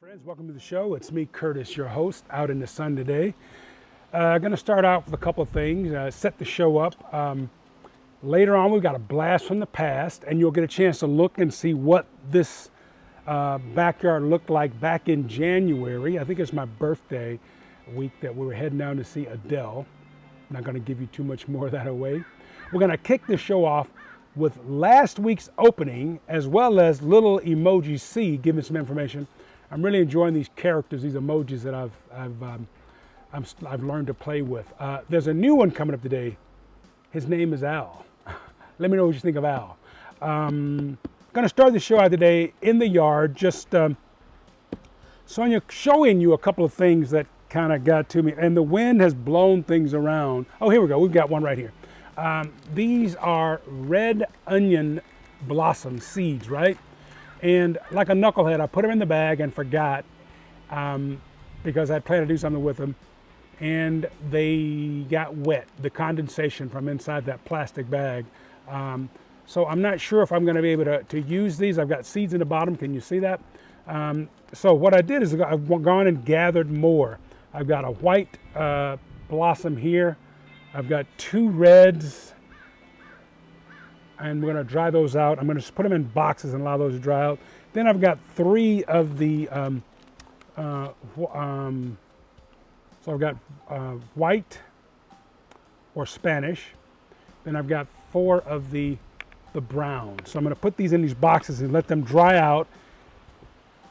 Friends, welcome to the show. It's me, Curtis, your host, out in the sun today. Going to start out with a couple of things, set the show up. Later on, we've got a blast from the past, and you'll get a chance to look and see what this backyard looked like back in January. I think it's my birthday week that we were heading down to see Adele. I'm not going to give you too much more of that away. We're going to kick the show off with last week's opening, as well as little emoji C, giving some information. I'm really enjoying these characters, these emojis that I've learned to play with. There's a new one coming up today. His name is Al. Let me know what you think of Al. Going to start the show out today in the yard, just showing you a couple of things that kind of got to me. And the wind has blown things around. Oh, here we go. We've got one right here. These are red onion blossom seeds, right? And like a knucklehead, I put them in the bag and forgot because I planned to do something with them. And they got wet, the condensation from inside that plastic bag. So I'm not sure if I'm going to be able to use these. I've got seeds in the bottom. Can you see that? So what I did is I've gone and gathered more. I've got a white blossom here. I've got two reds. And we're going to dry those out. I'm going to put them in boxes and allow those to dry out. Then I've got three of the, so I've got white or Spanish. Then I've got four of the brown. So I'm going to put these in these boxes and let them dry out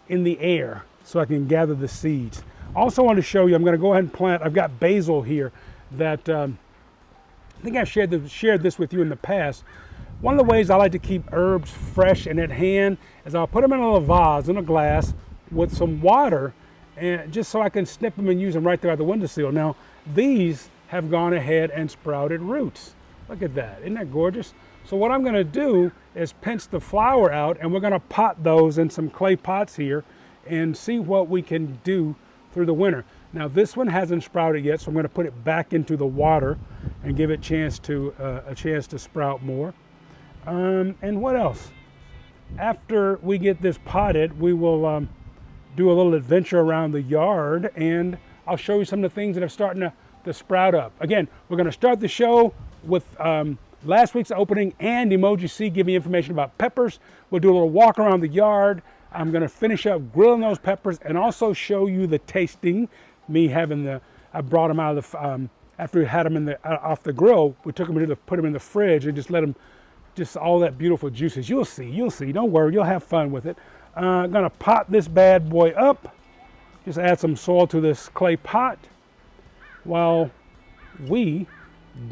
in the air so I can gather the seeds. Also want to show you, I'm going to go ahead and plant, I've got basil here that, I think I've shared this with you in the past. One of the ways I like to keep herbs fresh and at hand is I'll put them in a little vase, in a glass, with some water, and just so I can snip them and use them right there at the windowsill. Now, these have gone ahead and sprouted roots. Look at that. Isn't that gorgeous? So what I'm going to do is pinch the flower out, and we're going to pot those in some clay pots here and see what we can do through the winter. Now, this one hasn't sprouted yet, so I'm going to put it back into the water and give it a chance to sprout more. And what else? After we get this potted, we will do a little adventure around the yard, and I'll show you some of the things that are starting to sprout up. Again, we're going to start the show with last week's opening and Emoji C giving information about peppers. We'll do a little walk around the yard. I'm going to finish up grilling those peppers and also show you the tasting. I brought them out of the, after we had them off the grill, we took them put them in the fridge and just let them, just all that beautiful juices. You'll see, don't worry, you'll have fun with it. I'm gonna pot this bad boy up. Just add some soil to this clay pot while we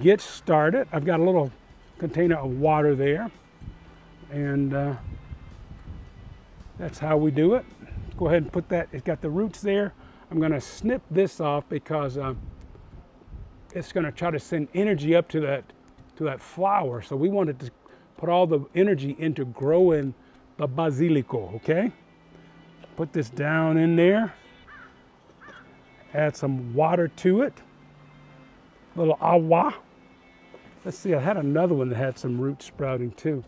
get started. I've got a little container of water there, and that's how we do it. Go ahead and put that, it's got the roots there. I'm gonna snip this off because it's gonna try to send energy up to that flower. So we wanted to put all the energy into growing the basilico, okay? Put this down in there. Add some water to it. A little agua. Let's see, I had another one that had some roots sprouting too.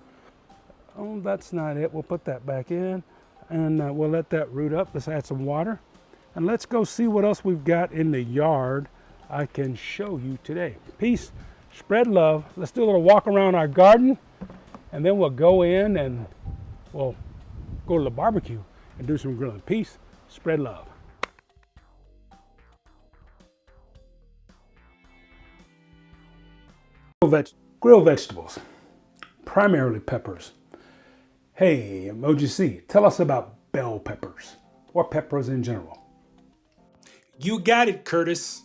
Oh, that's not it. We'll put that back in and we'll let that root up. Let's add some water. And let's go see what else we've got in the yard I can show you today. Peace, spread love. Let's do a little walk around our garden, and then we'll go in and we'll go to the barbecue and do some grilling. Peace, spread love. Grill vegetables, primarily peppers. Hey, Emoji C, tell us about bell peppers, or peppers in general. You got it, Curtis.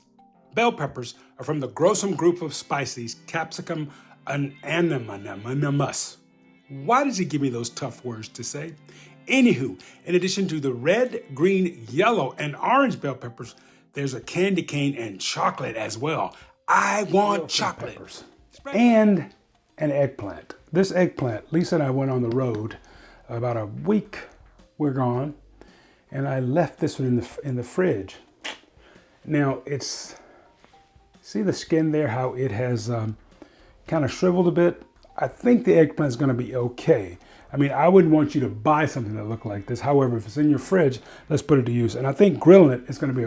Bell peppers are from the Grossum group of spices, capsicum and ananamus. Why does he give me those tough words to say? Anywho, in addition to the red, green, yellow, and orange bell peppers, there's a candy cane and chocolate as well. I want chocolate. Peppers. And an eggplant. This eggplant, Lisa and I went on the road about a week. We're gone, and I left this one in the fridge. Now see the skin there, how it has kind of shriveled a bit. I think the eggplant is going to be okay. I mean, I wouldn't want you to buy something that looked like this. However, if it's in your fridge, let's put it to use. And I think grilling it is going to be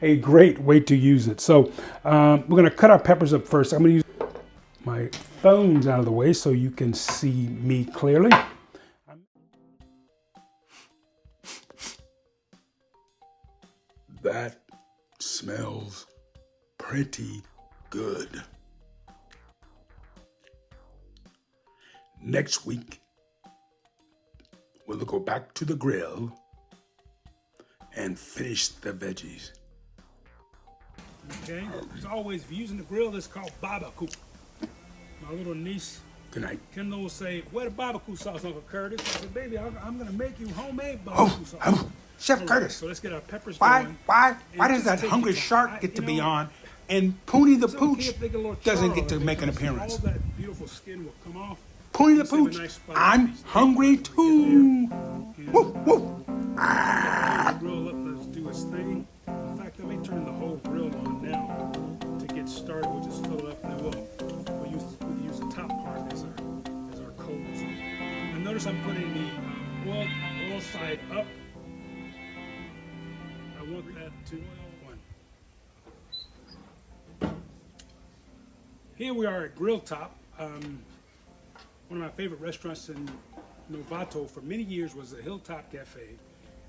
a great way to use it. So we're going to cut our peppers up first. I'm going to use my phones out of the way so you can see me clearly. That smells pretty good. Next week, we'll go back to the grill and finish the veggies. Okay, as always, if you're using the grill, this is called barbecue. My little niece, Good night. Kendall, will say, "Where the barbecue sauce, Uncle Curtis?" I said, "Baby, I'm going to make you homemade barbecue sauce." Chef All right, Curtis, so let's get our peppers why going. does that hungry shark get to be on and Poonie the Pooch doesn't get to make an appearance? All that beautiful skin will come off. Poonie the Pooch, I'm hungry too. Woo, woo. Grill up, let's do its thing. In fact, I may turn the whole grill on now to get started. We'll just fill it up and then we'll use the top part as our coals. And notice I'm putting the oil side up. I want that to one. Here we are at Grill Top. One of my favorite restaurants in Novato for many years was the Hilltop Cafe.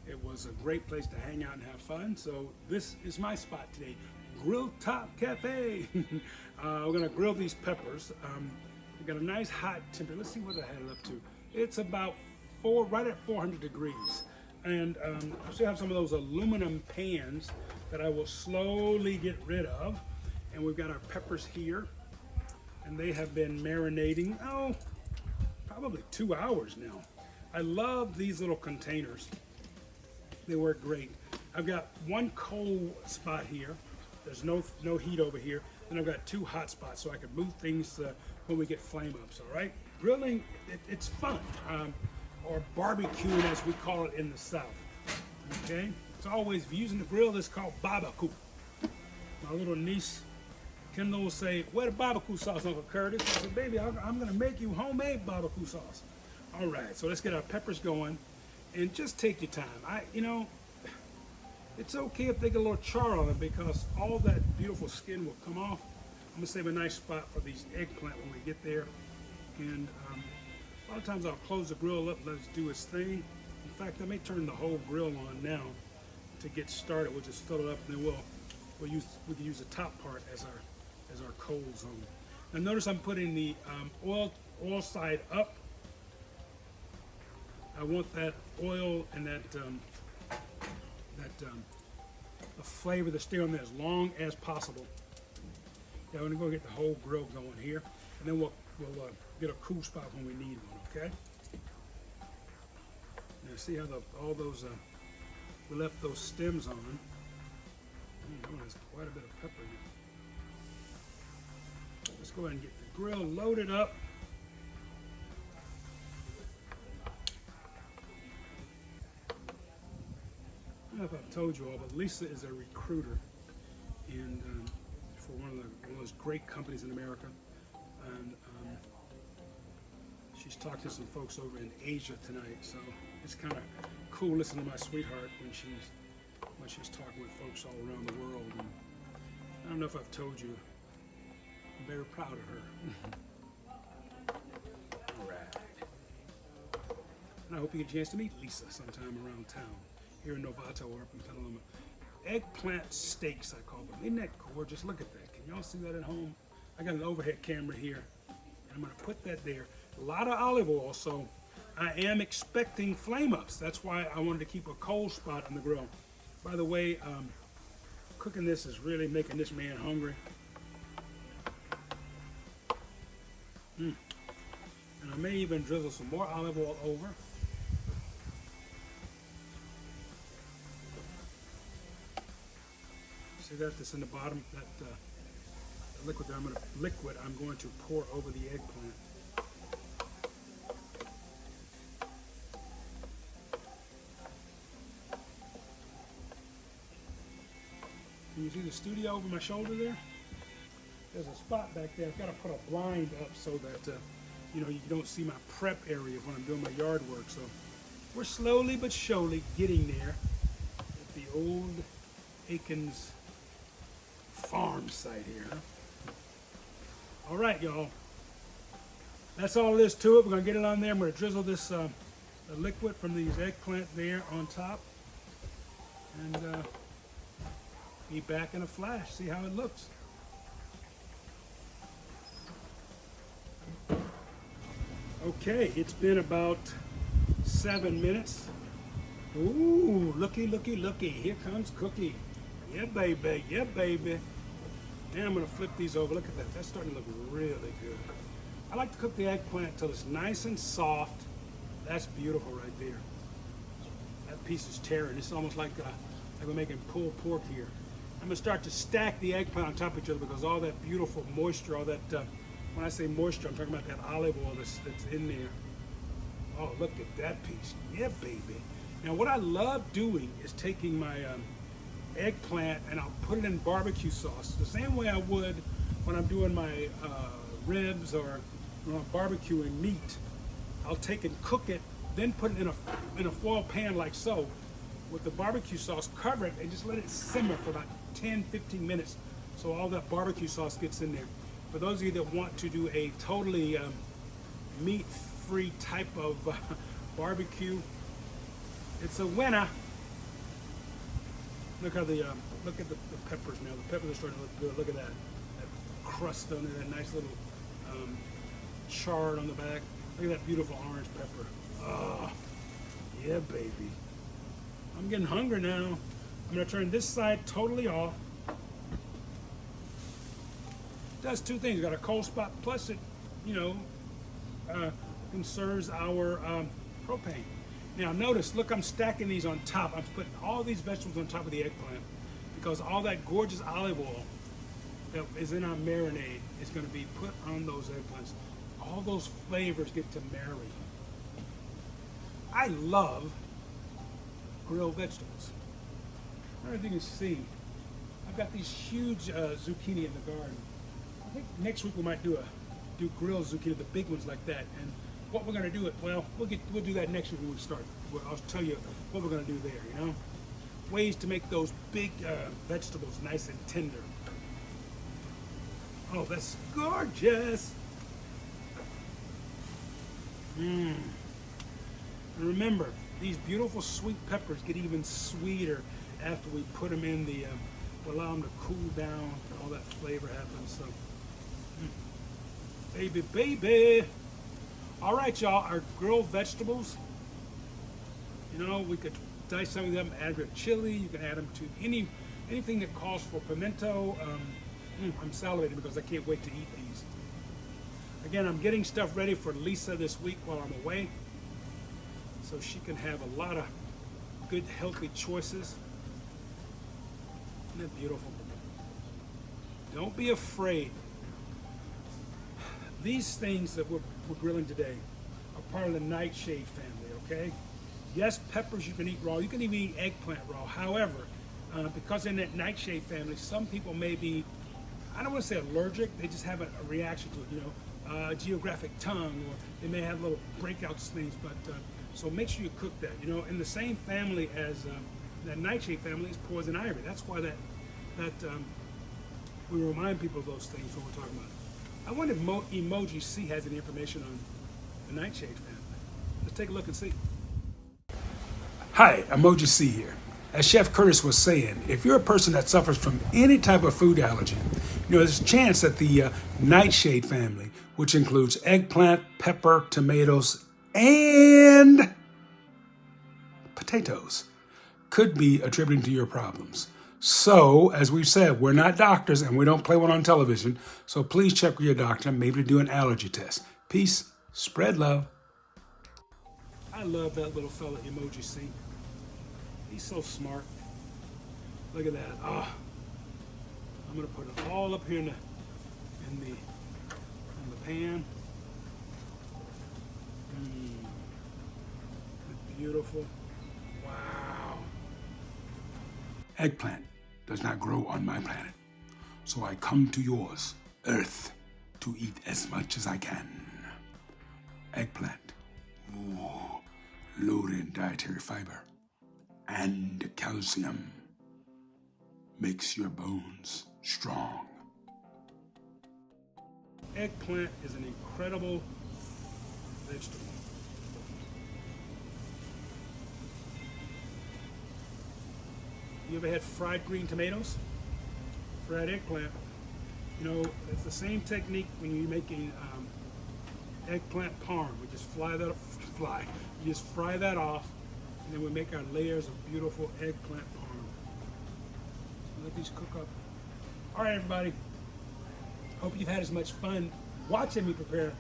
It was a great place to hang out and have fun. So this is my spot today, Grill Top Cafe. We're gonna grill these peppers. We got a nice hot temperature. Let's see what I had it up to. It's about right at 400 degrees. And I still have some of those aluminum pans that I will slowly get rid of. And we've got our peppers here. And they have been marinating, probably 2 hours now. I love these little containers. They work great. I've got one cold spot here. There's no heat over here. Then I've got 2 hot spots so I can move things when we get flame ups, all right? Grilling, it's fun, or barbecuing as we call it in the South, okay? It's always, if you're using the grill, this is called barbecue. My little niece, Kendall, will say, "Where the barbecue sauce, Uncle Curtis?" I said, "Baby, I'm gonna make you homemade barbecue sauce." All right, so let's get our peppers going, and just take your time. It's okay if they get a little char on it because all that beautiful skin will come off. I'm gonna save a nice spot for these eggplant when we get there, and a lot of times I'll close the grill up, let it do its thing. In fact, I may turn the whole grill on now to get started. We'll just fill it up, and then we'll use the top part as our coal zone. Now notice I'm putting the oil side up. I want that oil and that the flavor to stay on there as long as possible. Yeah, I'm gonna go get the whole grill going here, and then we'll get a cool spot when we need one. Okay. Now see how all those we left those stems on. There's quite a bit of pepper in it. Let's go ahead and get the grill loaded up. I don't know if I've told you all, but Lisa is a recruiter for one of those great companies in America. And she's talked to some folks over in Asia tonight, so it's kind of cool listening to my sweetheart when she's talking with folks all around the world. And I don't know if I've told you, I'm very proud of her. All right. And I hope you get a chance to meet Lisa sometime around town, here in Novato or up in Petaluma. Eggplant steaks, I call them. Isn't that gorgeous? Look at that. Can y'all see that at home? I got an overhead camera here, and I'm gonna put that there. A lot of olive oil, so I am expecting flame ups. That's why I wanted to keep a cold spot on the grill. By the way, cooking this is really making this man hungry. And I may even drizzle some more olive oil over. See that? That's in the bottom. That liquid I'm going to pour over the eggplant. Can you see the studio over my shoulder there? There's a spot back there. I've got to put a blind up so that you know, you don't see my prep area when I'm doing my yard work. So we're slowly but surely getting there at the old Aikens farm site here. All right, y'all. That's all there is to it. We're gonna get it on there. I'm gonna drizzle this the liquid from these eggplant there on top, and be back in a flash. See how it looks. Okay, it's been about 7 minutes. Ooh, looky, looky, looky. Here comes Cookie. Yeah, baby. Yeah, baby. Now I'm gonna flip these over. Look at that. That's starting to look really good. I like to cook the eggplant until it's nice and soft. That's beautiful right there. That piece is tearing. It's almost like we're making pulled pork here. I'm gonna start to stack the eggplant on top of each other because all that beautiful moisture, all that, when I say moisture, I'm talking about that olive oil that's in there. Oh, look at that piece. Yeah, baby. Now what I love doing is taking my eggplant and I'll put it in barbecue sauce the same way I would when I'm doing my ribs or when I'm barbecuing meat. I'll take and cook it, then put it in a foil pan like so with the barbecue sauce, cover it and just let it simmer for about 10-15 minutes so all that barbecue sauce gets in there. For those of you that want to do a totally meat-free type of barbecue, it's a winner. Look how look at the peppers now. The peppers are starting to look good. Look at that crust on there, that nice little chard on the back. Look at that beautiful orange pepper. Oh, yeah, baby. I'm getting hungry now. I'm gonna turn this side totally off. Does two things. Got a cold spot, plus it, you know, conserves our propane. Now notice, look, I'm stacking these on top. I'm putting all these vegetables on top of the eggplant because all that gorgeous olive oil that is in our marinade is going to be put on those eggplants. All those flavors get to marry. I love grilled vegetables. I don't know if you can see. I've got these huge zucchini in the garden. I think next week we might do grilled zucchini, the big ones like that. And what we're going to do, well, we'll do that next week when we start. I'll tell you what we're going to do there, you know? Ways to make those big vegetables nice and tender. Oh, that's gorgeous. And remember, these beautiful sweet peppers get even sweeter after we put them in the, allow them to cool down and all that flavor happens. So, baby, baby. All right, y'all, our grilled vegetables, you know, we could dice some of them, add a bit of chili. You can add them to anything that calls for pimento. I'm salivating because I can't wait to eat these. Again, I'm getting stuff ready for Lisa this week while I'm away, so she can have a lot of good, healthy choices. Isn't that beautiful? Don't be afraid. These things that we're grilling today are part of the nightshade family, okay? Yes, peppers you can eat raw. You can even eat eggplant raw. However, because in that nightshade family, some people may be, I don't want to say allergic, they just have a reaction to it, you know, geographic tongue, or they may have little breakouts things, but so make sure you cook that. You know, in the same family as that nightshade family is poison ivy. That's why we remind people of those things when we're talking about it. I wonder if Emoji C has any information on the nightshade family. Let's take a look and see. Hi, Emoji C here. As Chef Curtis was saying, if you're a person that suffers from any type of food allergy, you know, there's a chance that the nightshade family, which includes eggplant, pepper, tomatoes, and potatoes, could be attributing to your problems. So, as we've said, we're not doctors and we don't play one on television, so please check with your doctor, maybe do an allergy test. Peace, spread love. I love that little fella, Emoji C. He's so smart. Look at that. Ah, I'm gonna put it all up here in the pan. Beautiful. Wow. Eggplant does not grow on my planet, so I come to yours, Earth, to eat as much as I can. eggplant. Ooh, loaded in dietary fiber and calcium. Makes your bones strong. Eggplant is an incredible vegetable. You ever had fried green tomatoes? Fried eggplant. You know, it's the same technique when you're making eggplant parm. We just You just fry that off, and then we make our layers of beautiful eggplant parm. Let these cook up. All right, everybody. Hope you've had as much fun watching me prepare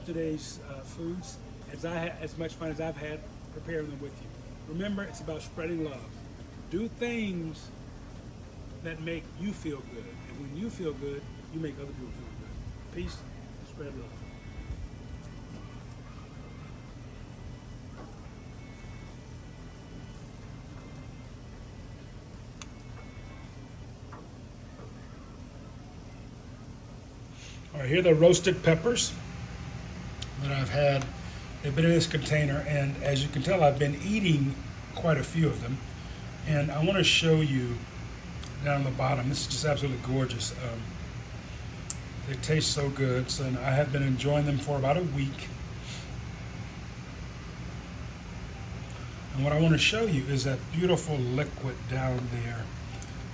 today's foods as much fun as I've had preparing them with you. Remember, it's about spreading love. Do things that make you feel good, and when you feel good, you make other people feel good. Peace. Spread love. All right, here are the roasted peppers that I've had. They've been in this container, and as you can tell, I've been eating quite a few of them. And I want to show you down the bottom. This is just absolutely gorgeous. They taste so good, so I have been enjoying them for about a week. And what I want to show you is that beautiful liquid down there.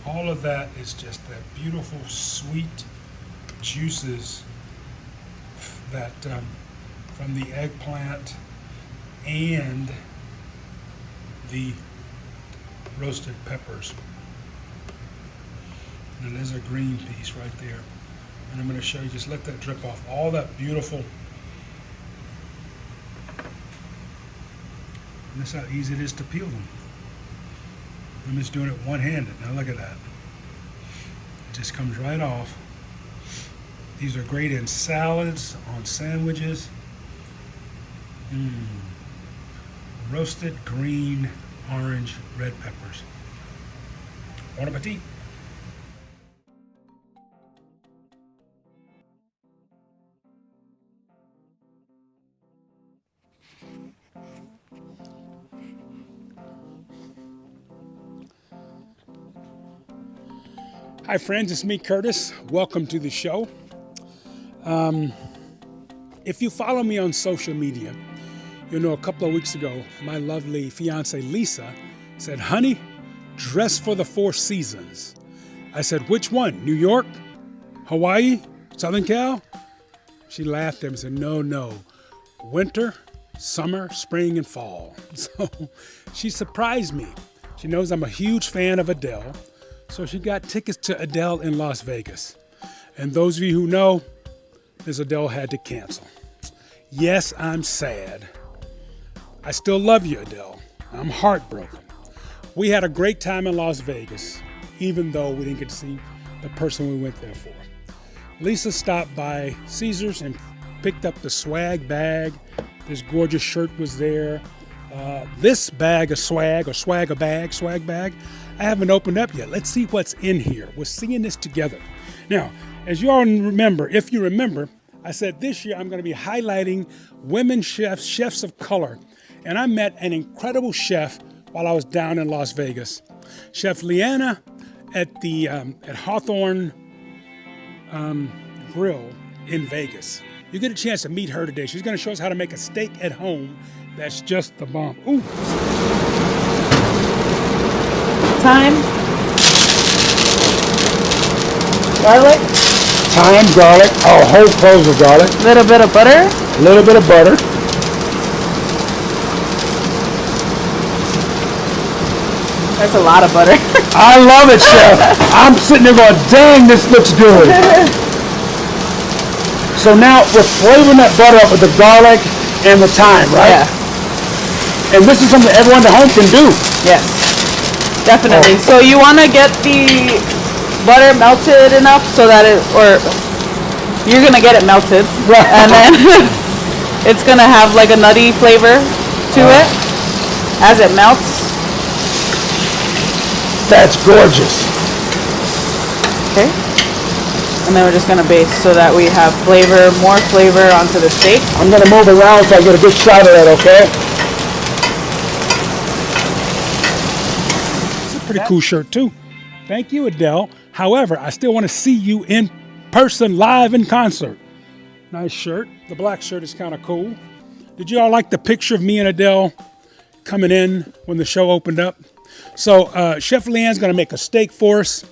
All of that is just that beautiful, sweet juices that from the eggplant and the roasted peppers. And there's a green piece right there. And I'm going to show you, just let that drip off. All that beautiful. And that's how easy it is to peel them. I'm just doing it one-handed. Now look at that. It just comes right off. These are great in salads, on sandwiches. Roasted green, orange, red peppers. Bon appetit. Hi friends, it's me, Curtis. Welcome to the show. If you follow me on social media, you'll know a couple of weeks ago, my lovely fiance Lisa said, honey, dress for the 4 seasons. I said, which one? New York? Hawaii? Southern Cal? She laughed at me and said, no. Winter, summer, spring, and fall. So she surprised me. She knows I'm a huge fan of Adele. So she got tickets to Adele in Las Vegas. And those of you who know, Ms. Adele had to cancel. Yes, I'm sad. I still love you, Adele. I'm heartbroken. We had a great time in Las Vegas, even though we didn't get to see the person we went there for. Lisa stopped by Caesars and picked up the swag bag. This gorgeous shirt was there. This bag of swag, or swag bag, I haven't opened up yet. Let's see what's in here. We're seeing this together. Now, as you all remember, if you remember, I said this year I'm going to be highlighting women chefs of color. And I met an incredible chef while I was down in Las Vegas. Chef Leanna at Hawthorne Grill in Vegas. You get a chance to meet her today. She's going to show us how to make a steak at home that's just the bomb. Ooh. Thyme, garlic, Thyme, garlic, whole cloves of garlic. a little bit of butter, A little bit of butter. that's a lot of butter. I love it, Chef. I'm sitting there going, dang, this looks good. So now we're flavoring that butter up with the garlic and the thyme, right? Yeah, And this is something everyone at home can do. yes, definitely. So you want to get the butter melted enough so that you're going to get it melted. Right. And then it's going to have like a nutty flavor to it as it melts. That's gorgeous. Okay. And then we're just gonna baste so that we have flavor, more flavor onto the steak. I'm gonna move around so I get a good shot of that, okay? It's a pretty cool shirt too. Thank you, Adele. However, I still want to see you in person, live in concert. Nice shirt. The black shirt is kind of cool. Did you all like the picture of me and Adele coming in when the show opened up? So Chef Leanne's gonna make a steak for us.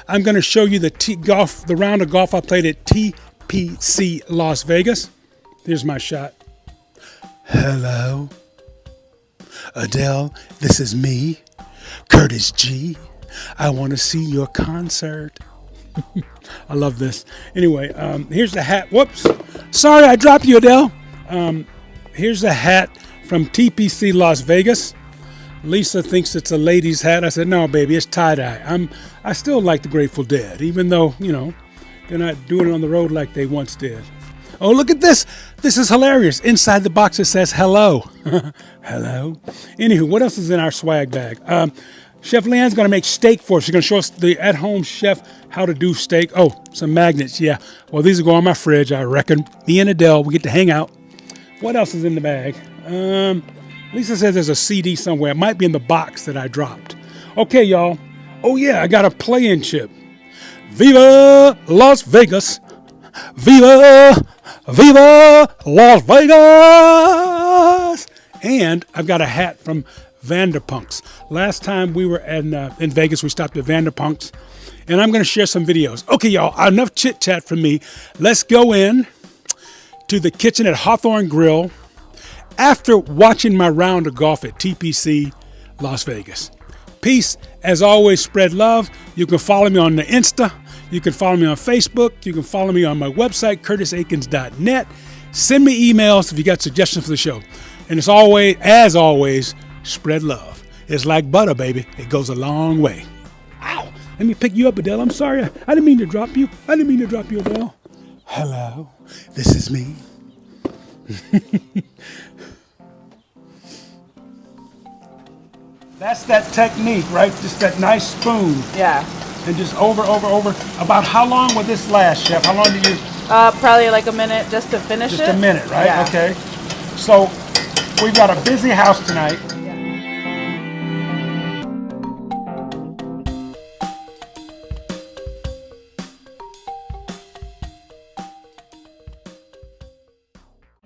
I'm gonna show you the round of golf I played at TPC Las Vegas. Here's my shot. Hello, Adele, this is me, Curtis G. I want to see your concert. I love this. Anyway, here's the hat. Whoops. Sorry, I dropped you, Adele. Here's the hat from TPC Las Vegas. Lisa thinks it's a lady's hat. I said, no, baby, it's tie-dye. I still like the Grateful Dead, even though, you know, they're not doing it on the road like they once did. Oh, look at this. This is hilarious. Inside the box, it says hello. Hello. Anywho, what else is in our swag bag? Chef Leanne's going to make steak for us. She's going to show us the at-home chef how to do steak. Oh, some magnets, yeah. Well, these will go on my fridge, I reckon. Me and Adele, we get to hang out. What else is in the bag? Lisa says there's a CD somewhere. It might be in the box that I dropped. Okay, y'all. Oh, yeah, I got a play-in chip. Viva Las Vegas. Viva, Viva Las Vegas. And I've got a hat from Vanderpunk's. Last time we were in Vegas, we stopped at Vanderpunk's, and I'm going to share some videos. Okay, y'all, enough chit chat from me. Let's go in to the kitchen at Hawthorne Grill after watching my round of golf at TPC Las Vegas. Peace. As always, spread love. You can follow me on the Insta. You can follow me on Facebook. You can follow me on my website, curtisaikens.net. Send me emails if you got suggestions for the show. And as always, spread love. It's like butter, baby. It goes a long way. Ow! Let me pick you up, Adele. I'm sorry. I didn't mean to drop you. Adele. Hello. This is me. That's that technique, right? Just that nice spoon. Yeah. And just over. About how long will this last, Chef? How long do you? Probably like a minute just to finish it. Just a minute, right? Yeah. Okay. So we've got a busy house tonight.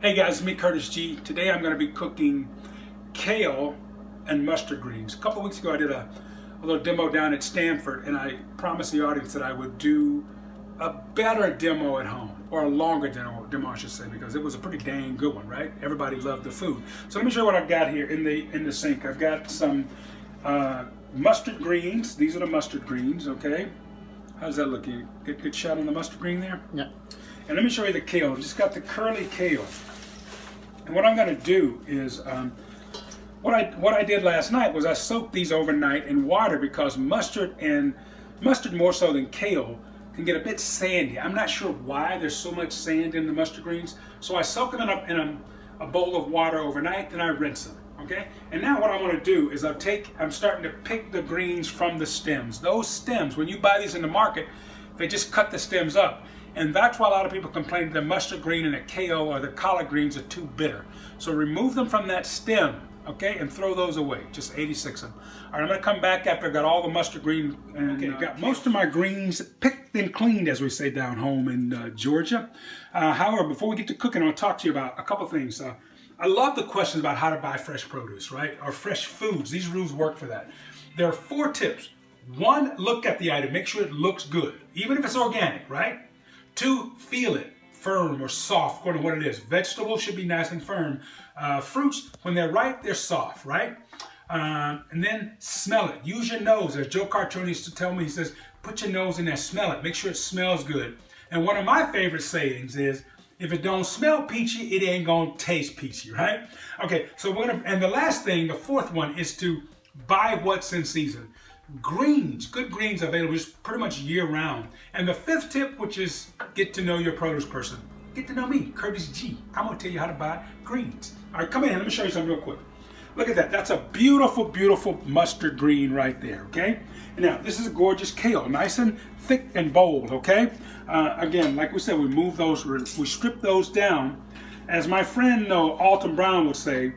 Hey guys, it's me, Curtis G. Today I'm going to be cooking kale and mustard greens. A couple weeks ago I did a little demo down at Stanford, and I promised the audience that I would do a better demo at home, or a longer demo I should say, because it was a pretty dang good one, right? Everybody loved the food. So let me show you what I've got here in the sink. I've got some mustard greens. These are the mustard greens, okay? How's that looking? Good shot on the mustard green there? Yeah. And let me show you the kale. I've just got the curly kale. And what I'm going to do is, what I did last night was I soaked these overnight in water, because mustard more so than kale can get a bit sandy. I'm not sure why there's so much sand in the mustard greens. So I soak them in a bowl of water overnight, then I rinse them. Okay. And now what I want to do is I'm starting to pick the greens from the stems. Those stems, when you buy these in the market, they just cut the stems up. And that's why a lot of people complain the mustard green and the kale or the collard greens are too bitter. So remove them from that stem, okay, and throw those away. Just 86 of them. All right, I'm going to come back after I got all the mustard green. And got most of my greens picked and cleaned, as we say down home in Georgia. However, before we get to cooking, I want to talk to you about a couple things. I love the questions about how to buy fresh produce, right, or fresh foods. These rules work for that. There are 4 tips. 1, look at the item. Make sure it looks good, even if it's organic, right? 2, feel it, firm or soft, according to what it is. Vegetables should be nice and firm. Fruits, when they're ripe, they're soft, right? And then smell it. Use your nose. As Joe Cartoon used to tell me, he says, put your nose in there, smell it. Make sure it smells good. And one of my favorite sayings is, if it don't smell peachy, it ain't gonna taste peachy, right? Okay, so and the last thing, the 4th one, is to buy what's in season. Greens, good greens available just pretty much year round. And the 5th tip, which is get to know your produce person. Get to know me, Curtis G. I'm gonna tell you how to buy greens. All right, come in, let me show you something real quick. Look at that. That's a beautiful, beautiful mustard green right there, okay? And now, this is a gorgeous kale, nice and thick and bold, okay? Again, like we said, we move those, we strip those down. As my friend Alton Brown would say,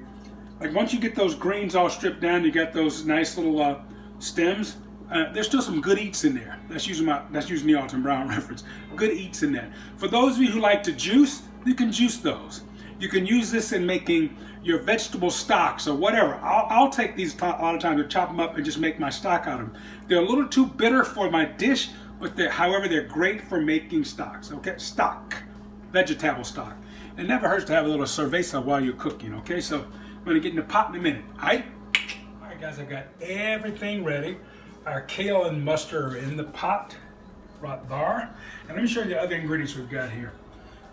like once you get those greens all stripped down, you got those nice little stems, there's still some good eats in there. That's using the Alton Brown reference. Good eats in there. For those of you who like to juice, you can juice those. You can use this in making your vegetable stocks or whatever. I'll take these a lot of times to chop them up and just make my stock out of them. They're a little too bitter for my dish, but however, they're great for making stocks, okay? Stock, vegetable stock. It never hurts to have a little cerveza while you're cooking, okay? So I'm gonna get in the pot in a minute, all right? All right, guys, I've got everything ready. Our kale and mustard are in the pot right there. And let me show you the other ingredients we've got here.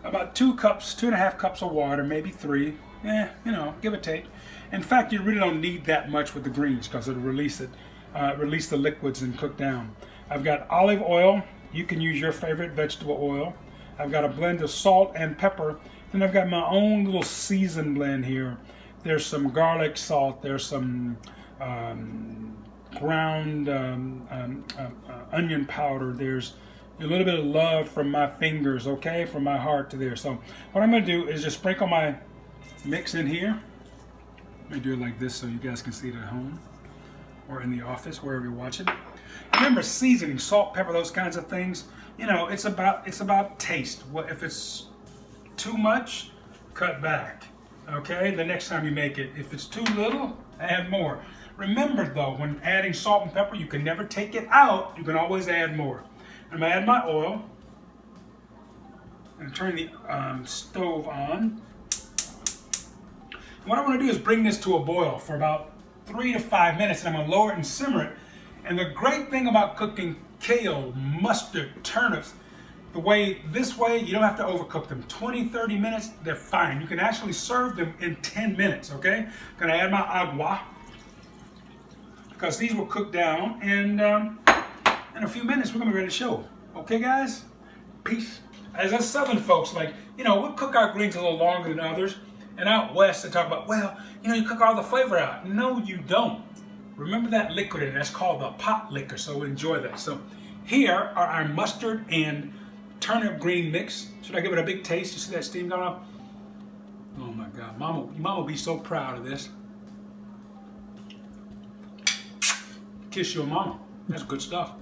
About 2.5 cups of water, maybe 3. You know, give or take. In fact, you really don't need that much with the greens because it'll release the liquids and cook down. I've got olive oil. You can use your favorite vegetable oil. I've got a blend of salt and pepper. Then I've got my own little season blend here. There's some garlic salt. There's some ground onion powder. There's a little bit of love from my fingers, okay, from my heart to there. So what I'm going to do is just sprinkle my mix in here. Let me do it like this so you guys can see it at home or in the office, wherever you're watching. Remember, seasoning, salt, pepper, those kinds of things, you know, it's about taste. If it's too much, cut back, okay, the next time you make it. If it's too little, add more. Remember though, when adding salt and pepper, you can never take it out. You can always add more. I'm gonna add my oil and turn the stove on. What I want to do is bring this to a boil for about 3 to 5 minutes, and I'm gonna lower it and simmer it. And the great thing about cooking kale, mustard, turnips, this way, you don't have to overcook them. 20, 30 minutes, they're fine. You can actually serve them in 10 minutes, okay? Gonna add my agua, because these will cook down, and in a few minutes, we're gonna be ready to show. Okay, guys? Peace. As us Southern folks, like, you know, we'll cook our greens a little longer than others. And out west, they talk about, well, you know, you cook all the flavor out. No, you don't. Remember that liquid in it? That's called the pot liquor, so enjoy that. So here are our mustard and turnip green mix. Should I give it a big taste? You see that steam going up? Oh my God, Mama will be so proud of this. Kiss your mama. That's good stuff.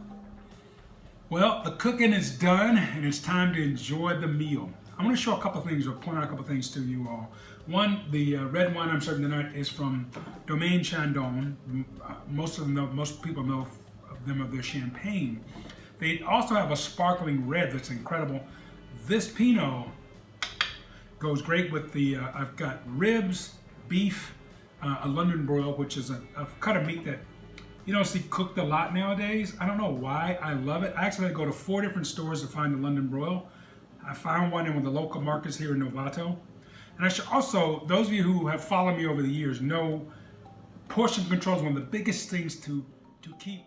Well, the cooking is done, and it's time to enjoy the meal. I'm going to show a couple things, or point out a couple things to you all. One, the red wine I'm serving tonight is from Domaine Chandon. Most people know of their champagne. They also have a sparkling red that's incredible. This Pinot goes great with the, I've got ribs, beef, a London broil, which is a cut of meat that you don't see cooked a lot nowadays. I don't know why. I love it. I actually had to go to 4 different stores to find the London broil. I found one in one of the local markets here in Novato. And I should also, those of you who have followed me over the years know portion control is one of the biggest things to keep